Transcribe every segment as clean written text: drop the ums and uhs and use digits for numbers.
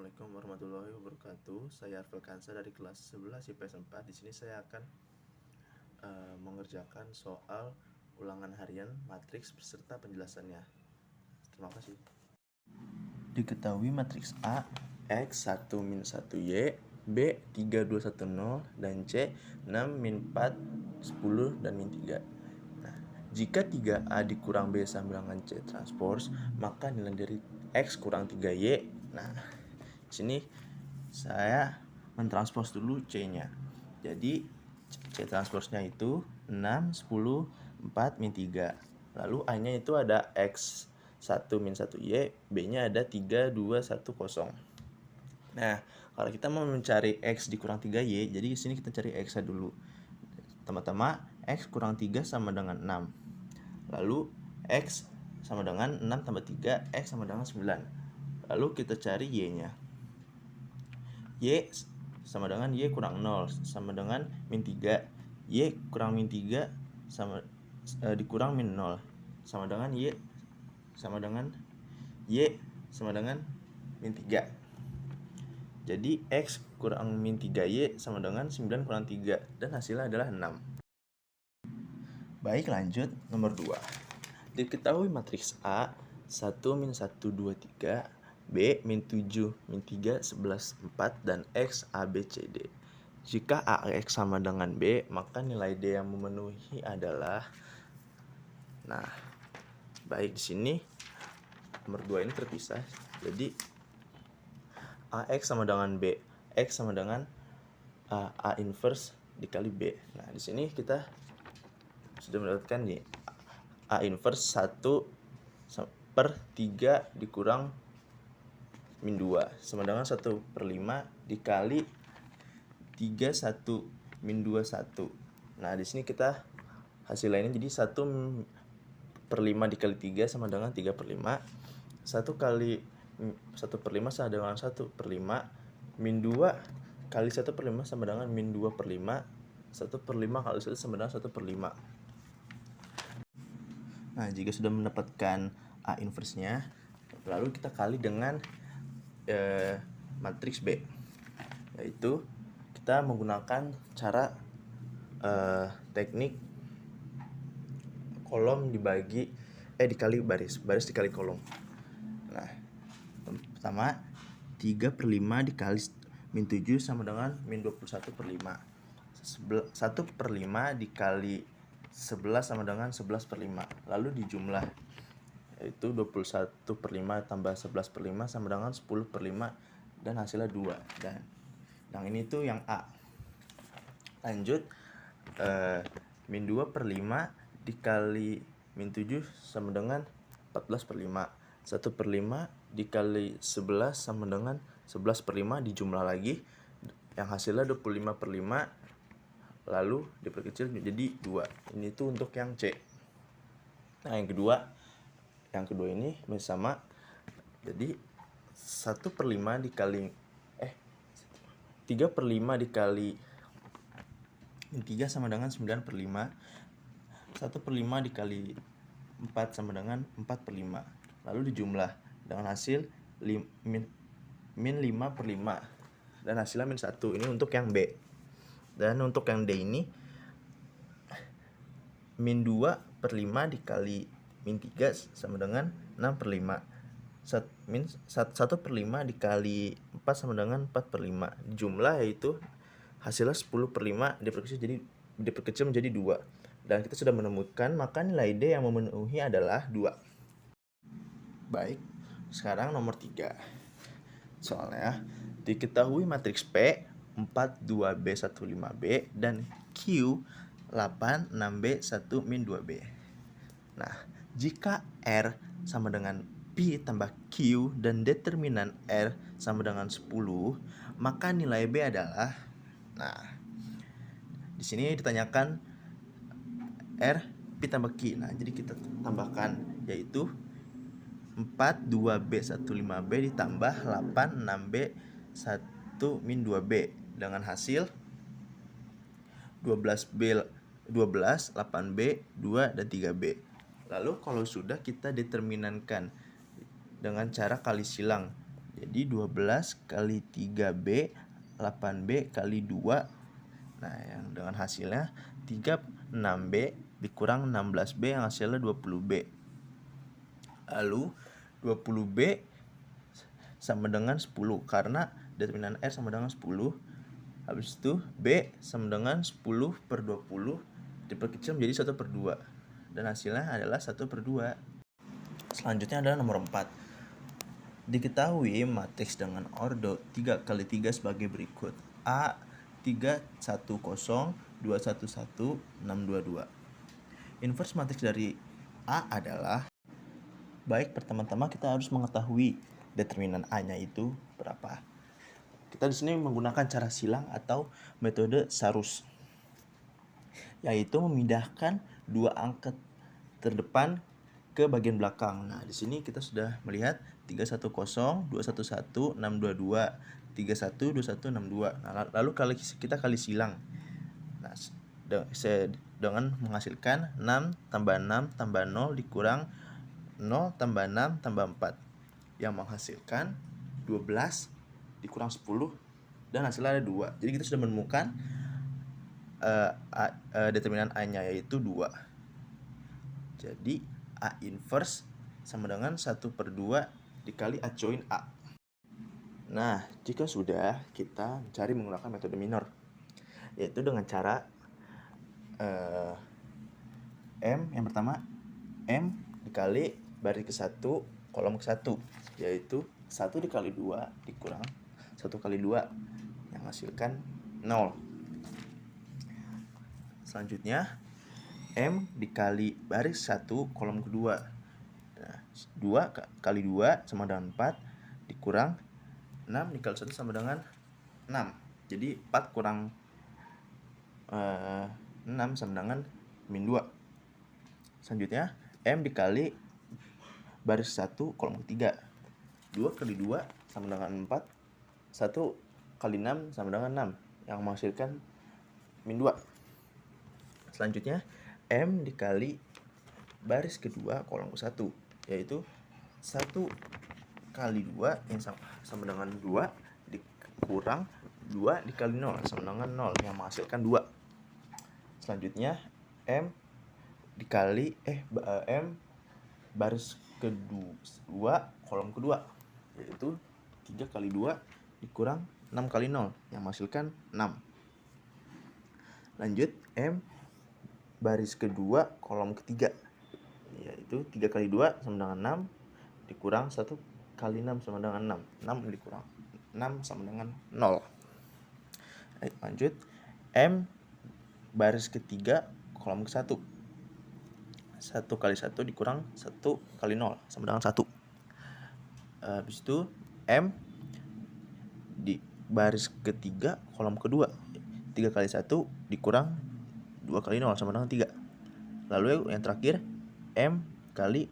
Assalamualaikum warahmatullahi wabarakatuh. Saya Arfel Kansa dari kelas 11 IPS 4. Di sini saya akan mengerjakan soal ulangan harian matriks beserta penjelasannya. Terima kasih. Diketahui matriks A X 1 min 1 Y, B 3 2 1 0, dan C 6 min 4 10 dan min 3. Jika 3A dikurang B sama dengan C transpose, maka nilai dari X kurang 3Y. Nah, di sini saya mentranspose dulu C-nya. Jadi C transpose-nya itu 6, 10, 4, min 3. Lalu A-nya itu ada X 1 min 1Y, B-nya ada 3, 2, 1, 0. Nah, kalau kita mau mencari X dikurang 3Y, jadi di sini kita cari X-nya dulu. Pertama-tama, X kurang 3 sama dengan 6. Lalu X sama dengan 6 tambah 3, X sama dengan 9. Lalu kita cari Y-nya. Y sama dengan Y kurang 0, sama dengan min 3. Y kurang min 3 sama dikurang min 0, sama dengan Y sama dengan min 3. Jadi X kurang min 3Y sama dengan 9 kurang 3, dan hasilnya adalah 6. Baik, lanjut nomor 2. Diketahui matriks A 1 min 1 2 3, B min 7 min 3 11 4, dan X A B C D. Jika A X sama dengan B, maka nilai D yang memenuhi adalah, nah, baik, di sini nomor 2 ini terpisah. Jadi AX sama dengan B, X sama dengan A inverse dikali B. Nah, di sini kita sudah mendapatkan nih A inverse 1 per 3 dikurang min 2 sama dengan 1 per 5 dikali 3 1 min 2 1. Nah, di sini kita hasil lainnya jadi 1 per 5 dikali 3 sama dengan 3 per 5. 1 kali 1 per 5 sama dengan 1 per 5. Min 2 kali 1 per 5 sama dengan min 2 per 5. 1 per 5 kali 1 sama dengan 1 per 5. Nah, jika sudah mendapatkan A inverse-nya, lalu kita kali dengan matriks B, yaitu kita menggunakan cara teknik kolom dikali baris dikali kolom. Nah, pertama 3 per 5 dikali min 7 sama dengan min 21 per 5. 1 per 5 dikali 11 sama dengan 11 per 5. Lalu dijumlah, yaitu 21 per 5 tambah 11 per 5 sama dengan 10 per 5, dan hasilnya 2. Dan yang ini tuh yang A. Lanjut, min 2 per 5 dikali min 7 sama dengan 14 per 5. 1 per 5 dikali 11 sama dengan 11 per 5, dijumlah lagi, yang hasilnya 25 per 5, lalu diperkecil menjadi 2. Ini tuh untuk yang C. Nah, yang kedua ini masih sama. Jadi 1 per 5 dikali 3 per 5 dikali min 3 sama dengan 9 per 5. 1 per 5 dikali 4 sama dengan 4 per 5. Lalu dijumlah dengan hasil min 5 per 5, dan hasilnya min 1. Ini untuk yang B. Dan untuk yang D ini, min 2 per 5 dikali min 3 sama dengan 6 per 5. 1 per 5 dikali 4 sama dengan 4 per 5. Jumlah yaitu hasilnya 10 per 5 diperkecil menjadi 2. Dan kita sudah menemukan, maka nilai D yang memenuhi adalah 2. Baik, sekarang nomor 3. Soalnya, diketahui matriks P 4 2B 1 5B dan Q 8 6B 1 min 2B. Nah, jika R sama dengan P tambah Q dan determinan R sama dengan 10, maka nilai B adalah, nah, di sini ditanyakan R, P tambah Q. Nah, jadi kita tambahkan, yaitu 4 2B 1 5B ditambah 8 6B 1 min 2B, dengan hasil 12B 12, 8B, 2, dan 3B. Lalu kalau sudah, kita determinankan dengan cara kali silang. Jadi 12 kali 3B 8B kali 2. Nah, yang dengan hasilnya 36B dikurang 16B yang hasilnya 20B. Lalu 20B sama dengan 10 karena determinan R sama dengan 10. Habis itu B sama dengan 10 per 20 diperkecil menjadi 1 per 2. Dan hasilnya adalah 1 per 2. Selanjutnya adalah nomor 4. Diketahui matriks dengan ordo 3 kali 3 sebagai berikut. A 310 211 622. Inverse matriks dari A adalah, baik, pertama-tama kita harus mengetahui determinan A-nya itu berapa. Kita di sini menggunakan cara silang atau metode Sarus, yaitu memindahkan dua angka terdepan ke bagian belakang. Nah, di sini kita sudah melihat 310 211 622, 31 21 62. Nah, lalu kita kali silang. Nah, dengan menghasilkan 6 tambah 6 tambah 0 dikurang 0 tambah 6 tambah 4 yang menghasilkan 12 dikurang 10 dan hasilnya ada 2. Jadi kita sudah menemukan determinan A-nya yaitu 2. Jadi A inverse sama dengan 1 per 2 dikali A join A. Nah, jika sudah, kita mencari menggunakan metode minor, yaitu dengan cara M yang pertama, M dikali baris ke-1 kolom ke-1, yaitu 1 dikali 2 dikurang 1 kali 2 yang menghasilkan 0. Selanjutnya M dikali baris 1 kolom kedua. Nah, 2 kali 2 sama dengan 4 dikurang 6 dikali 1 sama dengan 6. Jadi 4 kurang 6 sama dengan min 2. Selanjutnya M dikali baris 1 kolom ketiga. 2 kali 2 sama dengan 4. 1 kali 6 sama dengan 6 yang menghasilkan min 2. Selanjutnya M dikali baris kedua kolom ke-1, yaitu 1 kali 2 yang sama dengan 2 dikurang 2 dikali 0 sama dengan 0 yang menghasilkan 2. Selanjutnya M dikali M baris kedua kolom kedua, yaitu 3 kali 2 dikurang 6 kali 0 yang menghasilkan 6. Lanjut M baris kedua kolom ketiga, yaitu 3 kali 2 sama dengan 6 dikurang 1 kali 6 sama dengan 6. 6 dikurang 6 sama dengan 0. Lanjut M baris ketiga kolom ke-1. 1 kali 1 dikurang 1 kali 0 sama dengan 1. Habis itu M di baris ketiga kolom kedua. 3 kali 1 dikurang 2 kali 0 sama dengan 3. Lalu yang terakhir M kali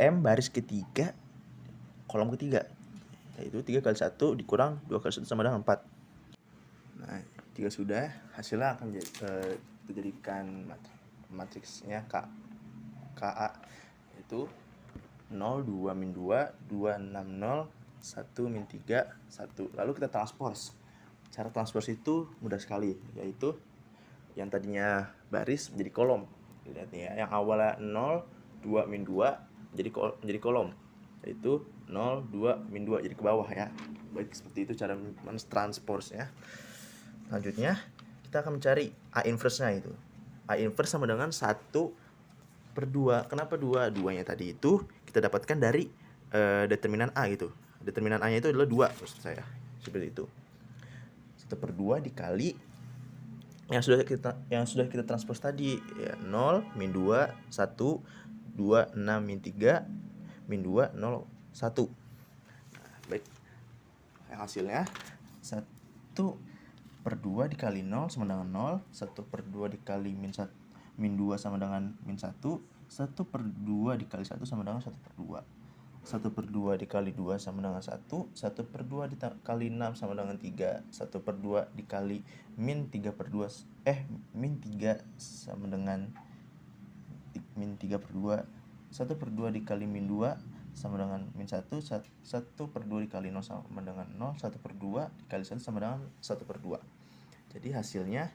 M baris ketiga kolom ketiga, yaitu 3 kali 1 dikurang 2 kali 1 sama dengan 4. Nah, jika sudah, hasilnya akan dijadikan matriksnya KA, yaitu 0 2 min 2 2 6 0 1 min 3 1. Lalu kita transpose. Cara transpose itu mudah sekali, yaitu yang tadinya baris menjadi kolom. Lihat nih ya, yang awalnya 0 2 min 2 menjadi kolom, yaitu 0 2 min 2 jadi ke bawah ya. Baik, seperti itu cara mentranspose ya. Selanjutnya kita akan mencari A inverse-nya itu. A inverse sama dengan 1 per 2. Kenapa 2? 2-nya tadi itu kita dapatkan dari determinan A gitu. Determinan A-nya itu adalah 2 maksud saya. Seperti itu. 1 per 2 dikali yang sudah kita transpose tadi ya, 0 min 2 1 2 6 min 3 min 2 0 1. Nah, baik. Yang hasilnya 1 per 2 dikali 0 sama dengan 0. 1 per 2 dikali min 2 sama dengan min 1. 1 per 2 dikali 1 sama dengan 1 per 2. 1 per 2 dikali 2 sama dengan 1. 1 per 2 dikali 6 sama dengan 3. 1 per 2 dikali min 3 per 2 min 3 sama dengan min 3 per 2. 1 per 2 dikali min 2 sama dengan min 1, 1/2 dikali 0 sama dengan 0, 1/2 dikali 1 sama dengan 1/2. Jadi hasilnya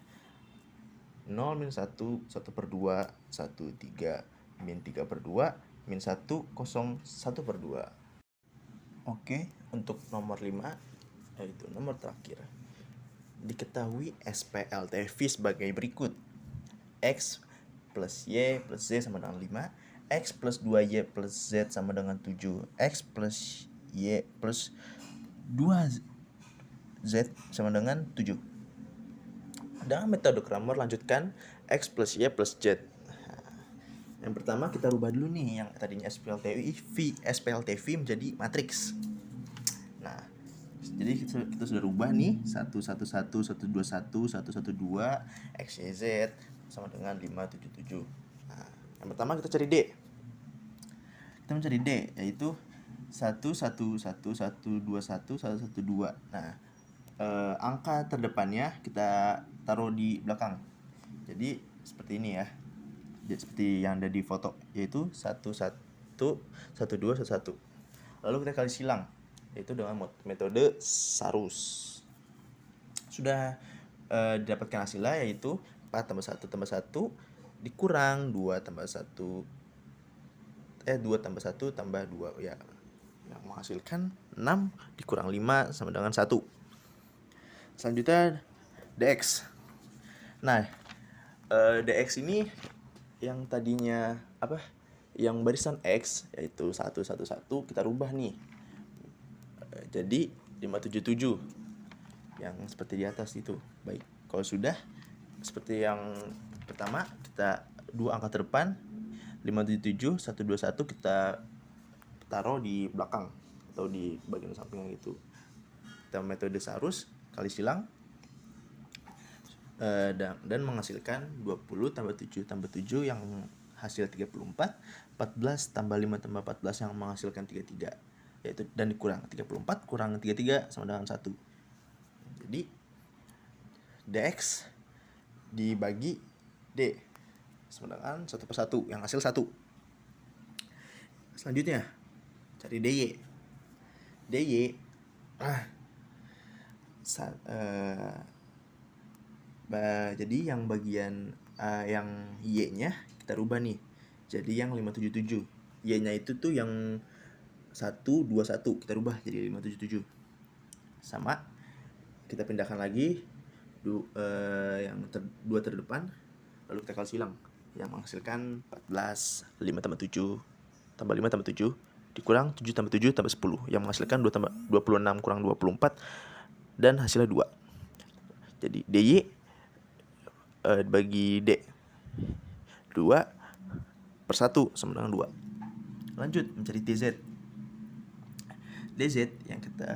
0 min 1, 1/2, 1, 3, min 3/2, min 1, 0, 1/2. Oke, untuk nomor 5, yaitu nomor terakhir. Diketahui SPLTV sebagai berikut. X plus Y plus Z sama dengan 5, X plus 2Y plus Z sama dengan 7, X plus Y plus 2Z sama dengan 7. Dengan metode Cramer lanjutkan X plus Y plus Z. Yang pertama kita rubah dulu nih, yang tadinya SPLTV menjadi matriks. Nah, jadi kita sudah rubah nih 1, 1, 1, 1, 2, 1, 1, 1, 2, X, Y, Z sama dengan 5, 7, 7. Nah, yang pertama kita cari D. Kita mencari D, yaitu 1, 1, 1, 1, 2, 1, 1, 1, 2. Nah, angka terdepannya kita taruh di belakang. Jadi seperti ini ya. Jadi seperti yang ada di foto, yaitu 1, 1, 1, 2, 1, 1. Lalu kita kali silang, yaitu dengan metode Sarus. Sudah didapatkan hasilnya, yaitu 4 tambah 1 tambah 1 dikurang 2 tambah 1 2 tambah 1 tambah 2 ya, yang menghasilkan 6 dikurang 5 sama dengan 1. Selanjutnya DX. Nah, DX ini yang tadinya yang barisan X, yaitu 1, 1, 1, kita rubah nih jadi 577 yang seperti di atas itu. Baik, kalau sudah seperti yang pertama, kita dua angka terdepan 577, 121 kita taruh di belakang atau di bagian samping gitu. Kita metode Sarus kali silang dan menghasilkan 20 tambah 7 tambah 7 yang hasil 34, 14 tambah 5 tambah 14 yang menghasilkan 33, yaitu dan dikurang 34 kurang 33 sama dengan 1. Jadi DX dibagi D sama dengan 1/1 yang hasil 1. Selanjutnya cari DY. DY jadi yang bagian yang Y-nya kita rubah nih jadi yang 577. Y-nya itu tuh yang 121 kita rubah jadi 577. Sama kita pindahkan lagi yang dua terdepan, lalu kita kali silang yang menghasilkan 14, 5 tambah 7 tambah 5 tambah 7 dikurang 7 tambah 7 tambah 10 yang menghasilkan 2 tambah 26 kurang 24 dan hasilnya 2. Jadi DY bagi D 2/1 sama dengan 2. Lanjut mencari DZ. DZ yang kita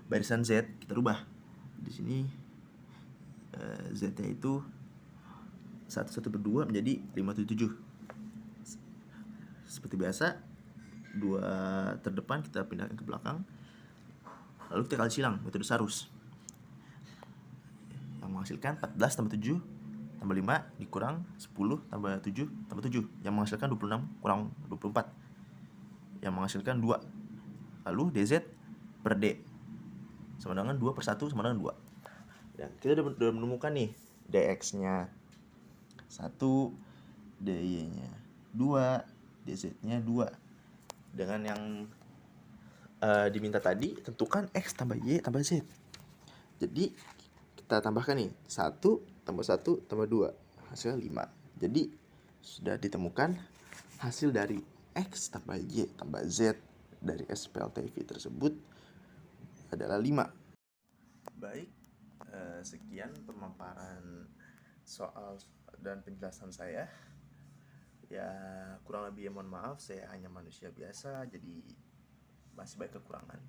barisan Z kita rubah. Di sini Z-nya itu 1/2 menjadi 577. Seperti biasa, dua terdepan kita pindahkan ke belakang. Lalu kita kali silang metode Sarus. Yang menghasilkan 14 tambah 7 tambah 5 dikurang 10 tambah 7 tambah 7 yang menghasilkan 26 kurang 24 yang menghasilkan 2. Lalu DZ per D sama dengan 2/1 sama dengan 2. Dan kita sudah menemukan nih DX-nya 1, DY-nya 2, DZ-nya 2. Dengan yang diminta tadi, tentukan X tambah Y tambah Z. Jadi kita tambahkan nih 1 tambah 1 tambah 2 hasilnya 5. Jadi sudah ditemukan hasil dari X tambah Y tambah Z dari SPLTV tersebut adalah 5. Baik, sekian pemaparan soal dan penjelasan saya. Ya kurang lebih mohon maaf, saya hanya manusia biasa, jadi masih banyak kekurangan.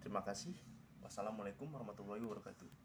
Terima kasih. Wassalamualaikum warahmatullahi wabarakatuh.